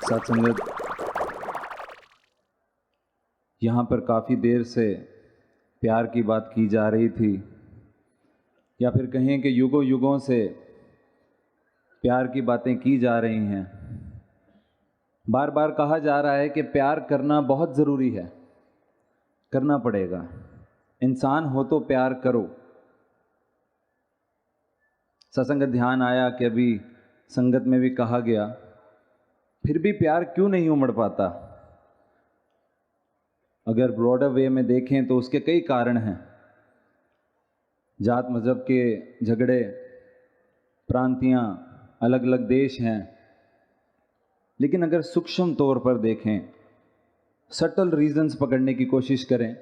सत्संगत, यहाँ पर काफ़ी देर से प्यार की बात की जा रही थी, या फिर कहें कि युगों युगों से प्यार की बातें की जा रही हैं। बार बार कहा जा रहा है कि प्यार करना बहुत ज़रूरी है, करना पड़ेगा। इंसान हो तो प्यार करो। सत्संगत ध्यान आया कि अभी संगत में भी कहा गया, फिर भी प्यार क्यों नहीं उमड़ पाता? अगर ब्रॉडर वे में देखें तो उसके कई कारण हैं। जात मज़हब के झगड़े, प्रांतियाँ, अलग अलग देश हैं। लेकिन अगर सूक्ष्म तौर पर देखें, सटल रीजंस पकड़ने की कोशिश करें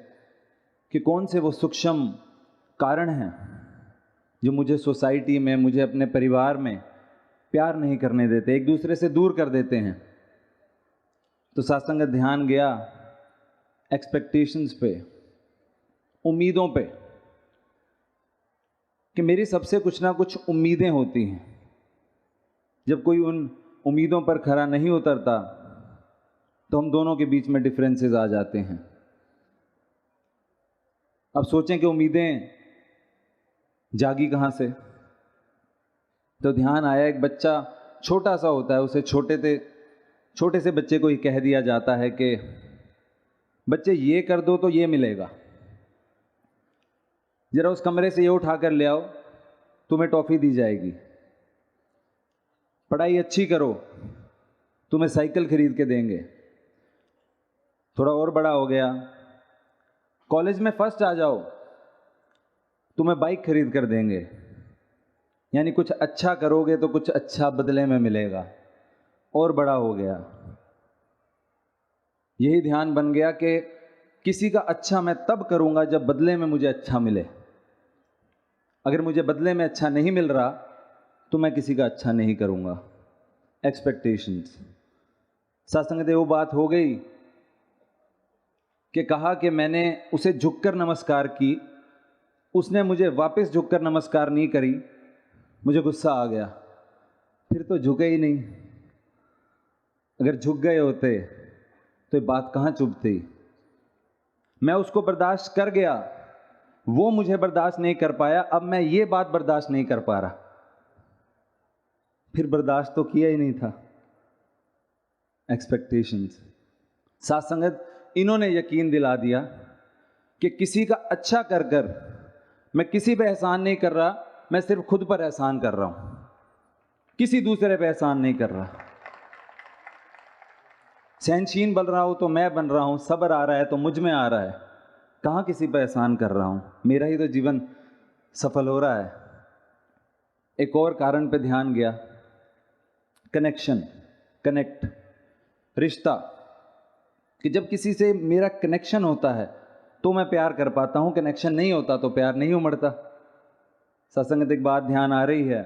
कि कौन से वो सूक्ष्म कारण हैं जो मुझे सोसाइटी में, मुझे अपने परिवार में प्यार नहीं करने देते, एक दूसरे से दूर कर देते हैं। तो सत्संग ध्यान गया एक्सपेक्टेशंस पे, उम्मीदों पे, कि मेरी सबसे कुछ ना कुछ उम्मीदें होती हैं। जब कोई उन उम्मीदों पर खरा नहीं उतरता तो हम दोनों के बीच में डिफरेंसेस आ जाते हैं। अब सोचें कि उम्मीदें जागी कहाँ से? तो ध्यान आया, एक बच्चा छोटा सा होता है, उसे छोटे से बच्चे को ही कह दिया जाता है कि बच्चे ये कर दो तो ये मिलेगा, जरा उस कमरे से ये उठा कर ले आओ, तुम्हें टॉफी दी जाएगी। पढ़ाई अच्छी करो, तुम्हें साइकिल खरीद के देंगे। थोड़ा और बड़ा हो गया, कॉलेज में फर्स्ट आ जाओ, तुम्हें बाइक खरीद कर देंगे। यानी कुछ अच्छा करोगे तो कुछ अच्छा बदले में मिलेगा। और बड़ा हो गया, यही ध्यान बन गया कि किसी का अच्छा मैं तब करूंगा जब बदले में मुझे अच्छा मिले। अगर मुझे बदले में अच्छा नहीं मिल रहा तो मैं किसी का अच्छा नहीं करूंगा। एक्सपेक्टेशंस। सत्संग में वो बात हो गई कि कहा कि मैंने उसे झुककर नमस्कार की, उसने मुझे वापस झुककर नमस्कार नहीं करी, मुझे गुस्सा आ गया। फिर तो झुके ही नहीं। अगर झुक गए होते तो ये बात कहाँ चुभती? मैं उसको बर्दाश्त कर गया, वो मुझे बर्दाश्त नहीं कर पाया, अब मैं ये बात बर्दाश्त नहीं कर पा रहा। फिर बर्दाश्त तो किया ही नहीं था। एक्सपेक्टेशंस। सत्संगत, इन्होंने यकीन दिला दिया कि किसी का अच्छा कर कर मैं किसी पे एहसान नहीं कर रहा, मैं सिर्फ खुद पर एहसान कर रहा हूं, किसी दूसरे पे एहसान नहीं कर रहा। सहनशीन बन रहा हूं तो मैं बन रहा हूं, सब्र आ रहा है तो मुझ में आ रहा है। कहां किसी पे एहसान कर रहा हूं? मेरा ही तो जीवन सफल हो रहा है। एक और कारण पे ध्यान गया, कनेक्शन, कनेक्ट, रिश्ता। कि जब किसी से मेरा कनेक्शन होता है तो मैं प्यार कर पाता हूं, कनेक्शन नहीं होता तो प्यार नहीं उमड़ता। सत्संग एक बात ध्यान आ रही है,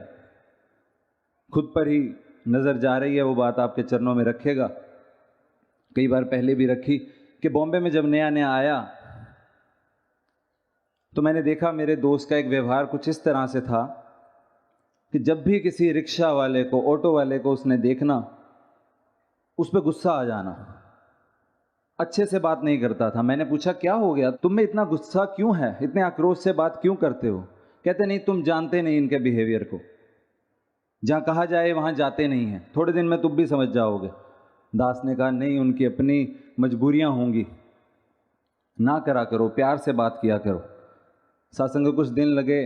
खुद पर ही नजर जा रही है, वो बात आपके चरणों में रखेगा। कई बार पहले भी रखी कि बॉम्बे में जब नया नया आया तो मैंने देखा मेरे दोस्त का एक व्यवहार कुछ इस तरह से था कि जब भी किसी रिक्शा वाले को, ऑटो वाले को उसने देखना, उस पर गुस्सा आ जाना, अच्छे से बात नहीं करता था। मैंने पूछा क्या हो गया, तुम में इतना गुस्सा क्यों है, इतने आक्रोश से बात क्यों करते हो? कहते नहीं, तुम जानते नहीं इनके बिहेवियर को, जहां कहा जाए वहां जाते नहीं हैं, थोड़े दिन में तुम भी समझ जाओगे। दास ने कहा नहीं, उनकी अपनी मजबूरियां होंगी, ना करा करो, प्यार से बात किया करो। सत्संग को कुछ दिन लगे,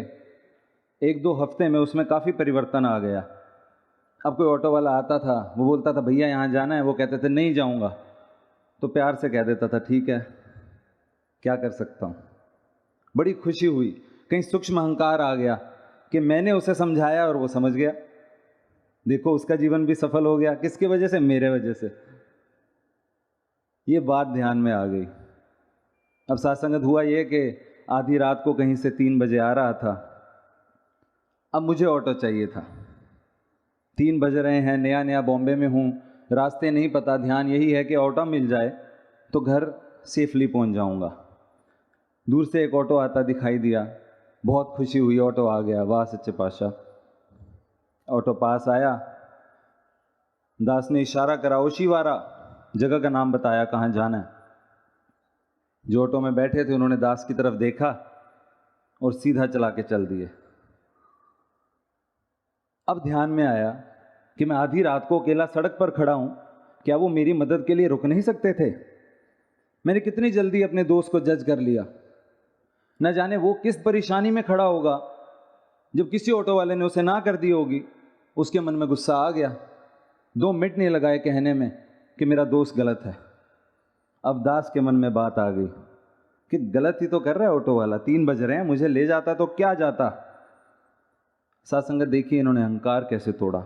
एक दो हफ्ते में उसमें काफ़ी परिवर्तन आ गया। अब कोई ऑटो वाला आता था, वो बोलता था भैया यहाँ जाना है, वो कहते थे नहीं जाऊँगा, तो प्यार से कह देता था ठीक है, क्या कर सकता हूँ। बड़ी खुशी हुई, कहीं सूक्ष्म अहंकार आ गया कि मैंने उसे समझाया और वो समझ गया। देखो उसका जीवन भी सफल हो गया। किसकी वजह से? मेरे वजह से। ये बात ध्यान में आ गई। अब सत्संगत हुआ ये कि आधी रात को कहीं से 3 बजे आ रहा था, अब मुझे ऑटो चाहिए था। 3 बज रहे हैं, नया नया बॉम्बे में हूँ, रास्ते नहीं पता, ध्यान यही है कि ऑटो मिल जाए तो घर सेफली पहुँच जाऊँगा। दूर से एक ऑटो आता दिखाई दिया, बहुत खुशी हुई, ऑटो आ गया, वाह सच्चे पातशाह। ऑटो पास आया, दास ने इशारा करा, ओशीवारा, जगह का नाम बताया कहाँ जाना है। जो ऑटो में बैठे थे उन्होंने दास की तरफ देखा और सीधा चला के चल दिए। अब ध्यान में आया कि मैं आधी रात को अकेला सड़क पर खड़ा हूं, क्या वो मेरी मदद के लिए रुक नहीं सकते थे? मैंने कितनी जल्दी अपने दोस्त को जज कर लिया। न जाने वो किस परेशानी में खड़ा होगा, जब किसी ऑटो वाले ने उसे ना कर दी होगी। उसके मन में गुस्सा आ गया। 2 मिनट नहीं लगाए कहने में कि मेरा दोस्त गलत है। अब दास के मन में बात आ गई कि गलत ही तो कर रहा है ऑटो वाला, 3 बज रहे हैं, मुझे ले जाता तो क्या जाता। साथ संगत देखिए इन्होंने अहंकार कैसे तोड़ा।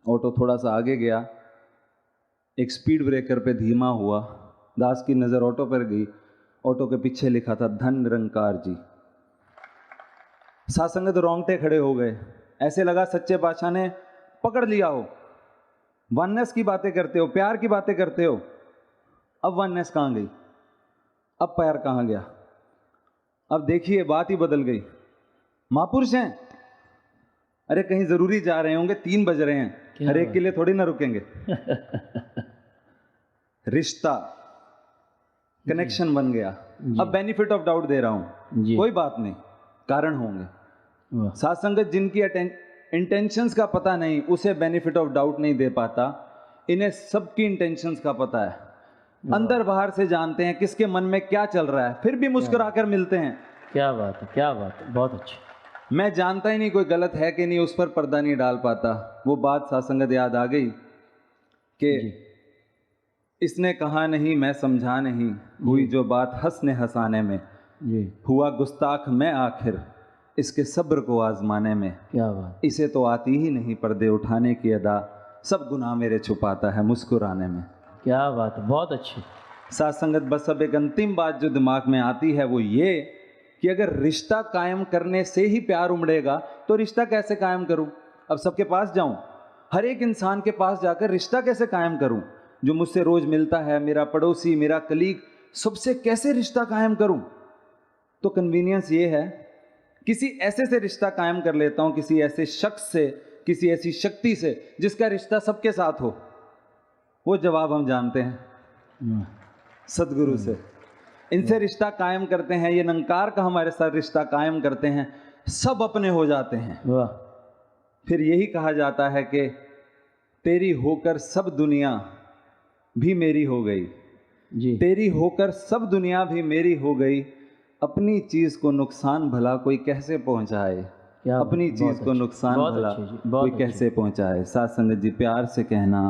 ऑटो थोड़ा सा आगे गया, एक स्पीड ब्रेकर पे धीमा हुआ। दास की नज़र ऑटो पर गई। ऑटो के पीछे लिखा था धन निरंकार जी। साथ संगत रोंगटे खड़े हो गए। ऐसे लगा सच्चे बादशाह ने पकड़ लिया हो। वननेस की बातें करते हो, प्यार की बातें करते हो, अब वननेस कहाँ गई? अब प्यार कहाँ गया? अब देखिए बात ही बदल गई। महापुरुष हैं, अरे कहीं जरूरी जा रहे होंगे, 3 बज रहे हैं, हर एक के लिए थोड़ी ना रुकेंगे। रिश्ता, कनेक्शन बन गया। अब बेनिफिट ऑफ डाउट दे रहा हूं, कोई बात नहीं, कारण होंगे। साथ संगत जिनकी इंटेंशंस का पता नहीं, उसे बेनिफिट ऑफ डाउट नहीं दे पाता। इन्हें सबकी इंटेंशंस का पता है, अंदर बाहर से जानते हैं किसके मन में क्या चल रहा है, फिर भी मुस्कुराकर मिलते हैं। क्या बात है, क्या बात है, बहुत अच्छी। मैं जानता ही नहीं कोई गलत है कि नहीं, उस पर पर्दा नहीं डाल पाता। वो बात साथ संगत याद आ गई कि इसने कहा नहीं मैं समझा नहीं, हुई जो बात हंसने हंसाने में, हुआ गुस्ताख मैं आखिर इसके सब्र को आजमाने में। क्या बात। इसे तो आती ही नहीं पर्दे उठाने की अदा, सब गुनाह मेरे छुपाता है मुस्कुराने में। क्या बात, बहुत अच्छी। साथ संगत बस अब एक अंतिम बात जो दिमाग में आती है वो ये कि अगर रिश्ता कायम करने से ही प्यार उमड़ेगा तो रिश्ता कैसे कायम करूं? अब सबके पास जाऊं, हर एक इंसान के पास जाकर रिश्ता कैसे कायम करूं? जो मुझसे रोज मिलता है, मेरा पड़ोसी, मेरा कलीग, सबसे कैसे रिश्ता कायम करूं? तो कन्वीनियंस ये है, किसी ऐसे से रिश्ता कायम कर लेता हूं, किसी ऐसे शख्स से, किसी ऐसी शक्ति से जिसका रिश्ता सबके साथ हो। वो जवाब हम जानते हैं, सदगुरु से। इनसे रिश्ता कायम करते हैं, ये निरंकार का हमारे साथ रिश्ता कायम करते हैं, सब अपने हो जाते हैं। फिर यही कहा जाता है कि तेरी होकर सब दुनिया भी मेरी हो गई जी। तेरी होकर सब दुनिया भी मेरी हो गई, अपनी चीज को नुकसान भला कोई कैसे पहुंचाए, अपनी चीज को नुकसान भला कोई कैसे पहुंचाए। साथ संगत जी प्यार से कहना